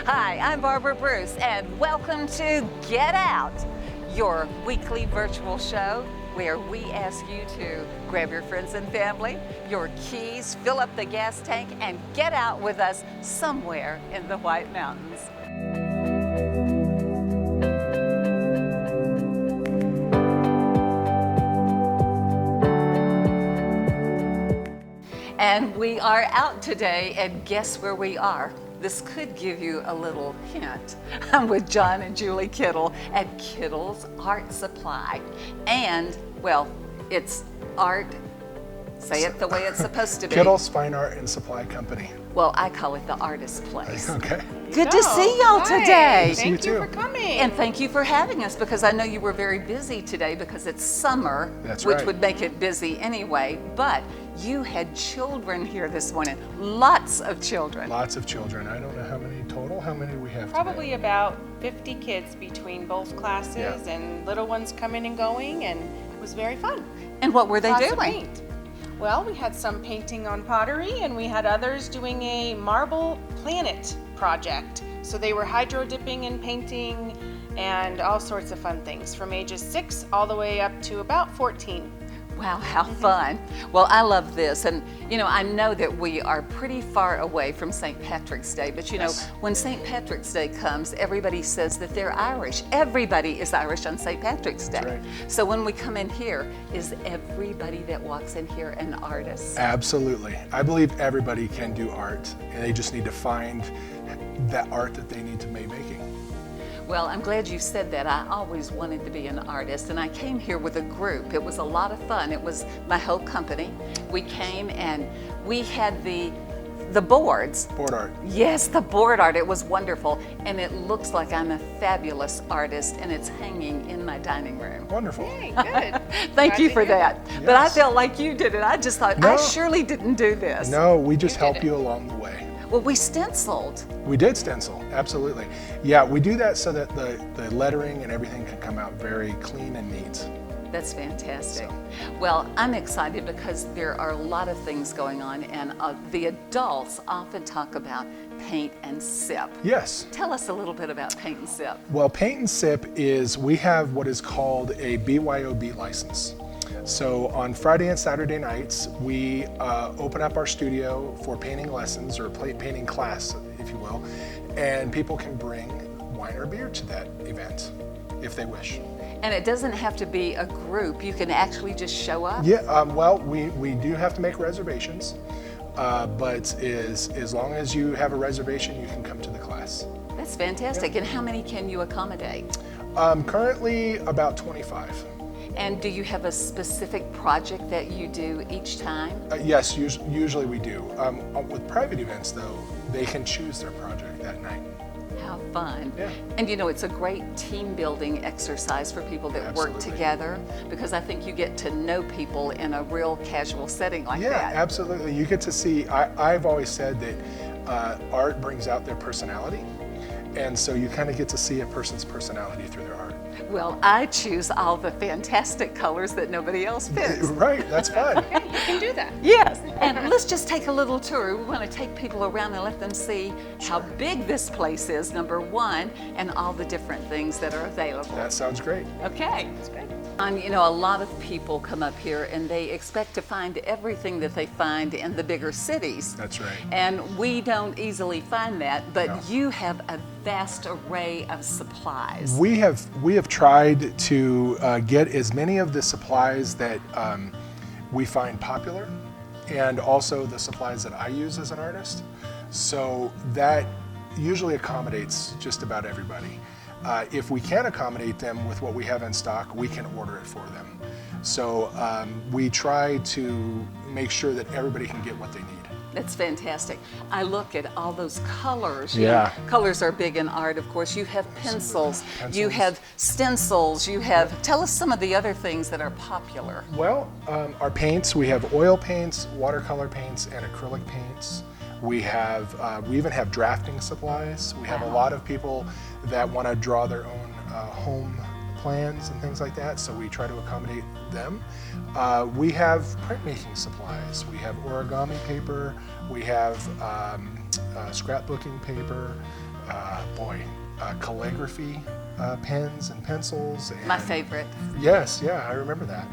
Hi, I'm Barbara Bruce, and welcome to Get Out, your weekly virtual show where we ask you to grab your friends and family, your keys, fill up the gas tank, and get out with us somewhere in the White Mountains. And we are out today, and guess where we are? This could give you a little hint. I'm with John and Julie Kittle at Kittles Art Supply. And, well, it's art, say it the way it's supposed to be. Kittles Fine Art and Supply Company. Well, I call it the artist place. Okay. Good to see y'all today. Thank you for coming. And thank you for having us, because I know you were very busy today because it's summer, That's which right. would make it busy anyway. But you had children here this morning, lots of children. Lots of children. I don't know how many total. How many we have Probably today? about 50 kids between both classes, Yeah. and little ones coming and going, and it was very fun. And what were they Lots of doing? paint. Well, we had some painting on pottery, and we had others doing a marble planet project. So they were hydro dipping and painting and all sorts of fun things from ages 6 all the way up to about 14. Wow, how fun. Well, I love this. And, you know, I know that we are pretty far away from St. Patrick's Day, but, you know, Yes. when St. Patrick's Day comes, everybody says that they're Irish. Everybody is Irish on St. Patrick's Day. That's right. So when we come in here, is everybody that walks in here an artist? Absolutely. I believe everybody can do art, and they just need to find that art that they need to be making. Well, I'm glad you said that. I always wanted to be an artist, and I came here with a group. It was a lot of fun. It was my whole company. We came and we had the boards. Board art. Yes, the board art. It was wonderful, and it looks like I'm a fabulous artist, and it's hanging in my dining room. Wonderful. Hey, good. Thank Glad you to for hear that. But I Yes. felt like you did it. I just thought, No. I surely didn't do this. No, we just You help did it. you along the way. Well, we stenciled. We did stencil, absolutely. Yeah, we do that so that the lettering and everything can come out very clean and neat. That's fantastic. Well, I'm excited because there are a lot of things going on, and the adults often talk about paint and sip. Yes. Tell us a little bit about paint and sip. Well, Paint and Sip is, we have what is called a BYOB license. So on Friday and Saturday nights, we open up our studio for painting lessons or painting class, if you will, and people can bring wine or beer to that event if they wish. And it doesn't have to be a group. You can actually just show up. Yeah, well, we do have to make reservations, but as long as you have a reservation, you can come to the class. That's fantastic. And how many can you accommodate? Currently about 25. And do you have a specific project that you do each time? Yes, usually we do. With private events, though, they can choose their project that night. How fun. Yeah. And you know, it's a great team building exercise for people that work Absolutely. together, because I think you get to know people in a real casual setting like Yeah, that. absolutely. You get to see, I've always said that art brings out their personality. And so you kind of get to see a person's personality through their art. Well, I choose all the fantastic colors that nobody else picks. Right, that's fun. Yeah, you can do that. Yes, and let's just take a little tour. We want to take people around and let them see how big this place is, number one, and all the different things that are available. That sounds great. Okay. That's good. You know, a lot of people come up here and they expect to find everything that they find in the bigger cities. That's right. And we don't easily find that, but No. you have a vast array of supplies. We have tried to get as many of the supplies that we find popular, and also the supplies that I use as an artist. So that usually accommodates just about everybody. If we can accommodate them with what we have in stock, we can order it for them. So we try to make sure that everybody can get what they need. That's fantastic. I look at all those colors. You Yeah. know, colors are big in art, of course. You have pencils, you Pencils. have stencils, you have, tell us some of the other things that are popular. Well, our paints, we have oil paints, watercolor paints, and acrylic paints. We even have drafting supplies. We have a lot of people that want to draw their own home plans and things like that, so we try to accommodate them. We have printmaking supplies. We have origami paper. We have scrapbooking paper. calligraphy pens and pencils. And My favorite. Yes, yeah, I remember that.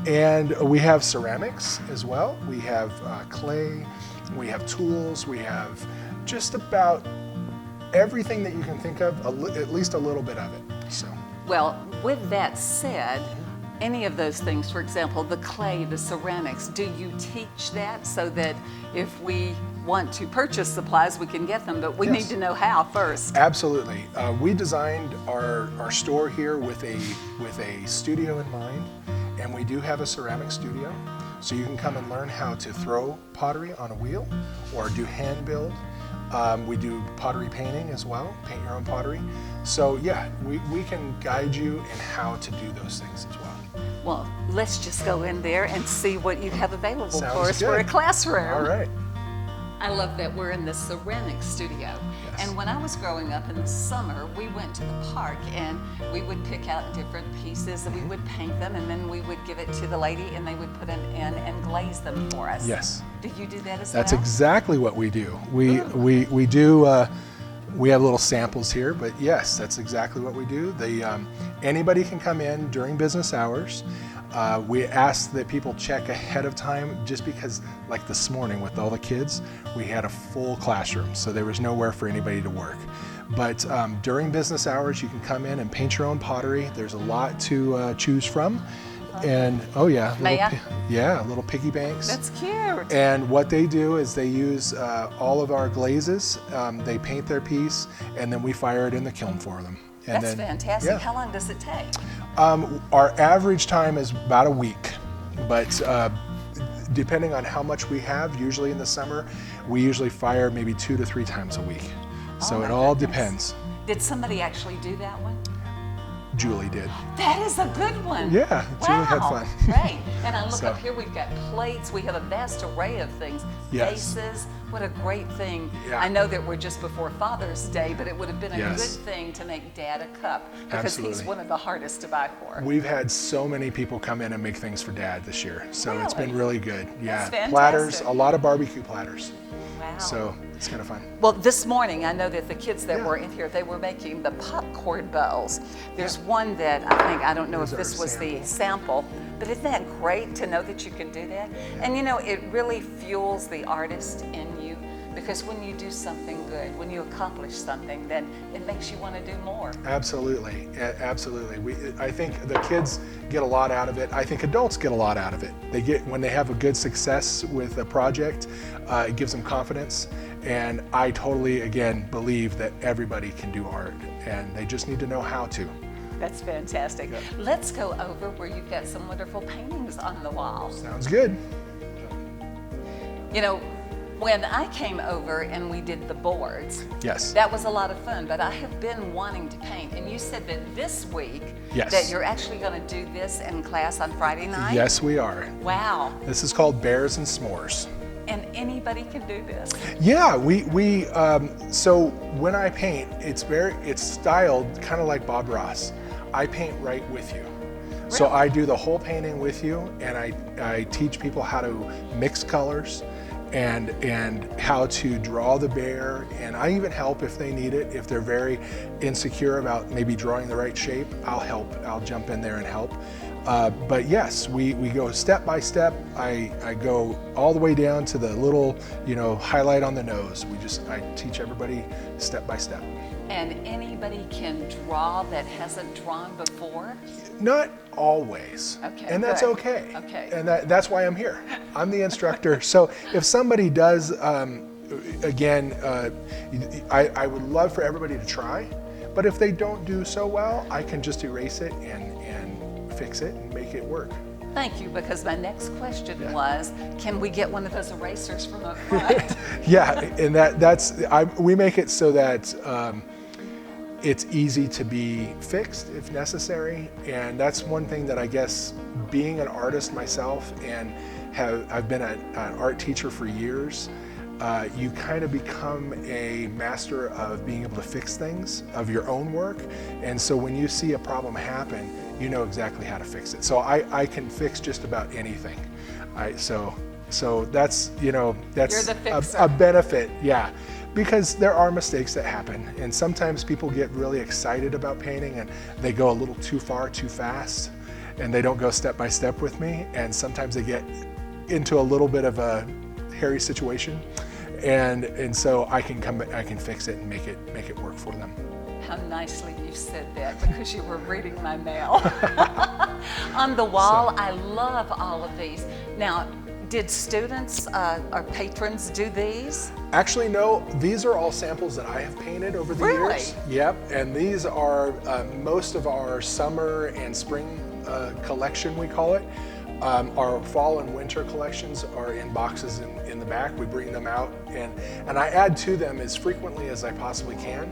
And we have ceramics as well. We have clay, we have tools, we have just about everything that you can think of, at least a little bit of it. So. Well, with that said, any of those things, for example, the clay, the ceramics, do you teach that so that if we want to purchase supplies, we can get them, but we need to know how first? Absolutely. We designed our store here with a studio in mind, and we do have a ceramic studio. So you can come and learn how to throw pottery on a wheel or do hand build. We do pottery painting as well, paint your own pottery. So yeah, we can guide you in how to do those things as well. Well, let's just go in there and see what you have available Sounds for us good. for a classroom. All right. I love that we're in the ceramic studio. Yes. And when I was growing up in the summer, we went to the park and we would pick out different pieces and we would paint them, and then we would give it to the lady and they would put them in and glaze them for us. Yes. Did you do that as That's well? exactly what we do. We do. We have little samples here, but yes, that's exactly what we do. Anybody can come in during business hours. We ask that people check ahead of time, just because, like this morning with all the kids, we had a full classroom, so there was nowhere for anybody to work. But during business hours, you can come in and paint your own pottery. There's a lot to choose from. And oh yeah, little piggy banks. That's cute. And what they do is they use all of our glazes. They paint their piece, and then we fire it in the kiln for them. And That's fantastic. yeah. How long does it take? Our average time is about a week, but depending on how much we have, usually in the summer, we usually fire maybe 2 to 3 times a week. So it all depends. Did somebody actually do that one? Julie did. That is a good one. Yeah, Julie had fun. Right. And I look So. up here, we've got plates, we have a vast array of things. Yes. Vases, what a great thing. Yeah. I know that we're just before Father's Day, but it would have been a Yes. good thing to make Dad a cup, because he's Absolutely. one of the hardest to buy for. We've had so many people come in and make things for Dad this year, so it's been really good. Yeah, That's fantastic. platters, a lot of barbecue platters. Wow. So it's kind of fun. Well, this morning, I know that the kids that Yeah. were in here, they were making the popcorn bowls. There's one that I don't know Those if are this was the samples. sample, but isn't that great to know that you can do that? And you know, it really fuels the artist in you, because when you do something good, when you accomplish something, then it makes you want to do more. Absolutely, absolutely. I think the kids get a lot out of it. I think adults get a lot out of it. When they have a good success with a project, it gives them confidence. And I totally, again, believe that everybody can do art, and they just need to know how to. That's fantastic. Yep. Let's go over where you've got some wonderful paintings on the wall. Sounds good. You know, when I came over and we did the boards, Yes. that was a lot of fun, but I have been wanting to paint. And you said that this week, Yes. that you're actually going to do this in class on Friday night? Yes, we are. Wow. This is called Bears and S'mores. And anybody can do this. Yeah, so when I paint, it's styled kind of like Bob Ross. I paint right with you. So Really? I do the whole painting with you, and I teach people how to mix colors and how to draw the bear, and I even help if they need it. If they're very insecure about maybe drawing the right shape, I'll help. I'll jump in there and help. But yes, we go step by step. I go all the way down to the little, highlight on the nose. I teach everybody step by step. And anybody can draw that hasn't drawn before? Not always. Okay, And that's good. okay. Okay. And that's why I'm here. I'm the instructor. So if somebody does, again, I would love for everybody to try. But if they don't do so well, I can just erase it and fix it and make it work. Thank you, because my next question was, can we get one of those erasers from up front? Yeah, and we make it so that it's easy to be fixed if necessary, and that's one thing that I guess, being an artist myself and I've been an art teacher for years, you kind of become a master of being able to fix things of your own work, and so when you see a problem happen, you know exactly how to fix it. So I can fix just about anything. So that's You're the fixer. a benefit, yeah. Because there are mistakes that happen, and sometimes people get really excited about painting and they go a little too far too fast, and they don't go step by step with me, and sometimes they get into a little bit of a hairy situation, and so I can fix it and make it work for them. How nicely you said that, because you were reading my mail. On the wall, I love all of these. Now, did students or patrons do these? Actually, no. These are all samples that I have painted over the Really? years. Yep. And these are most of our summer and spring collection, we call it. Our fall and winter collections are in boxes in the back. We bring them out, and I add to them as frequently as I possibly can.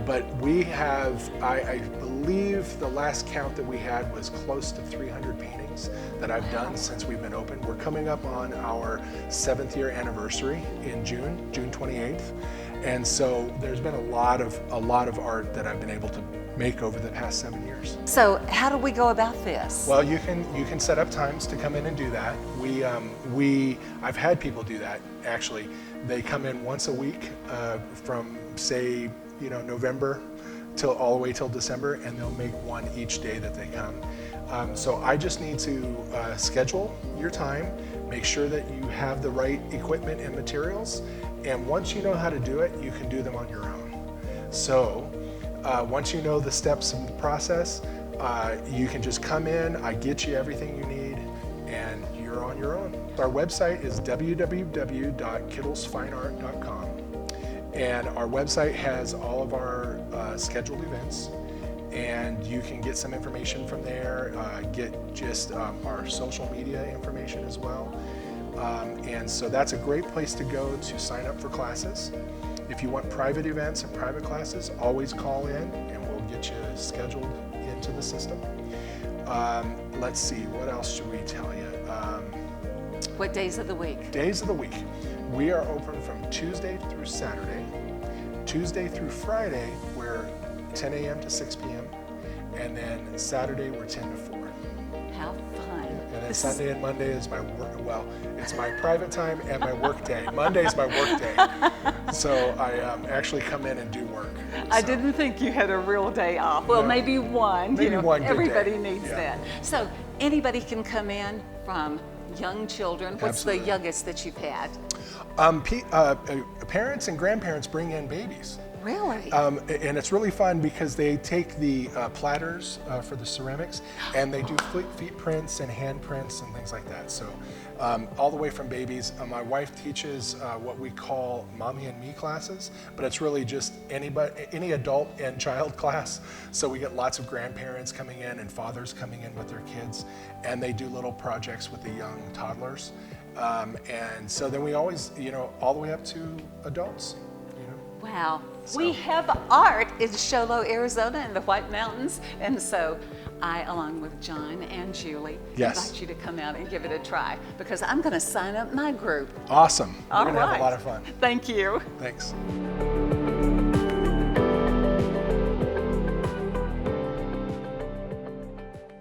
But we have, I believe the last count that we had was close to 300 paintings that I've done since we've been open. We're coming up on our 7th year anniversary in June 28th. And so there's been a lot of art that I've been able to make over the past 7 years. So how do we go about this? Well, you can set up times to come in and do that. I've had people do that, actually. They come in once a week from, say, November till all the way till December, and they'll make one each day that they come. So I just need to schedule your time, make sure that you have the right equipment and materials, and once you know how to do it, you can do them on your own. So once you know the steps in the process, you can just come in, I get you everything you need, and you're on your own. Our website is www.kittlesfineart.com. And our website has all of our scheduled events, and you can get some information from there, get just our social media information as well. And so that's a great place to go to sign up for classes. If you want private events and private classes, always call in and we'll get you scheduled into the system. Let's see, what else should we tell you? What days of the week? Days of the week. We are open from Tuesday through Saturday. Tuesday through Friday, we're 10 a.m. to 6 p.m. And then Saturday, we're 10 to 4. How fun. And then Sunday and Monday is my work, well, it's my private time and my work day. Monday is my work day. So I actually come in and do work. I So, didn't think you had a real day off. Well, No. maybe one. Maybe one good everybody day. needs Yeah. that. So anybody can come in, from young children. What's Absolutely. the youngest that you've had? Parents and grandparents bring in babies. Really? And it's really fun because they take the platters for the ceramics, and they do feet prints and hand prints and things like that. So all the way from babies. My wife teaches what we call mommy and me classes, but it's really just any adult and child class. So we get lots of grandparents coming in and fathers coming in with their kids, and they do little projects with the young toddlers. And so then we always, all the way up to adults. Wow. So- We have art in Show Low, Arizona in the White Mountains. And so I, along with John and Julie, Yes. invite you to come out and give it a try, because I'm going to sign up my group. Awesome. We're All going to have right. a lot of fun. Thank you. Thanks.